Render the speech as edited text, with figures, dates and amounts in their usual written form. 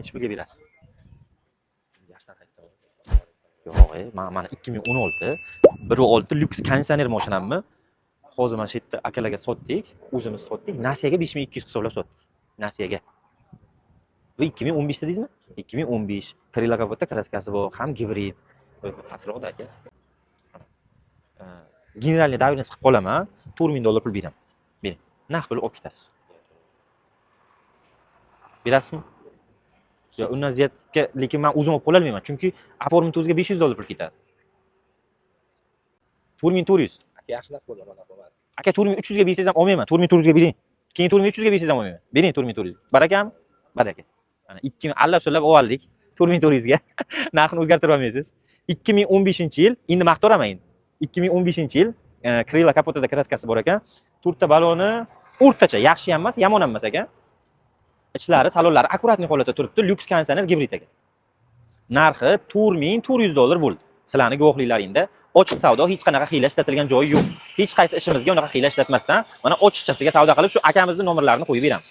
Nechi pulga berasiz? Yo'q, mana 2016 1.6 lyuks konditsioner mashinamni hozir mana shu yerda akalarga sotdik, o'zimiz sotdik. Nasiyaga 5200 hisoblab sotdik. Nasiyaga. Bu 2015 dedingizmi? 2015. Krila kapotda kraskasi bor, ham gibrid. Pastroqda aka. Generalniy davriyani siqib qolaman, $4000 pul beraman. Bering. Naqd pul olib ketasiz. Berasizmi? Yo, undan ziyodga, lekin men o'zim olib qo'la olmayman, chunki oformit o'ziga $500 pul ketadi. 4400. Yaxshilab qo'ydim mana bo'ladi. Aka 4300 ga bersangiz ham olmayman. 4400 ga bering. Keyin 4300 ga bersangiz ham olmayman. Bering 4400. Barakam? Baraka. Mana 2000 allab-sullab oldik 4400 ga. Narxini o'zgartirib olmaysiz. 2015-yil, endi maqtoraman endi. 2015-yil Krila kapotida kraskasi bor ekan. 4 ta baloni o'rtacha, yaxshi ham emas, yomon ham emas ekan. Ichlari, salonlari akkuratniy holatda turibdi. Lyuks konditsioner gibrid ekan. Narxi $4400 bo'ldi. Sizlarning guvohliklaringda ochiq savdo, hech qanaqa hiyla ishlatilgan joyi yo'q. Hech qaysi ishimizga unaqa hiyla ishlatmasdan mana ochiqchasiga savdo qilib, shu akamizning nomerlarini qo'yib beramiz.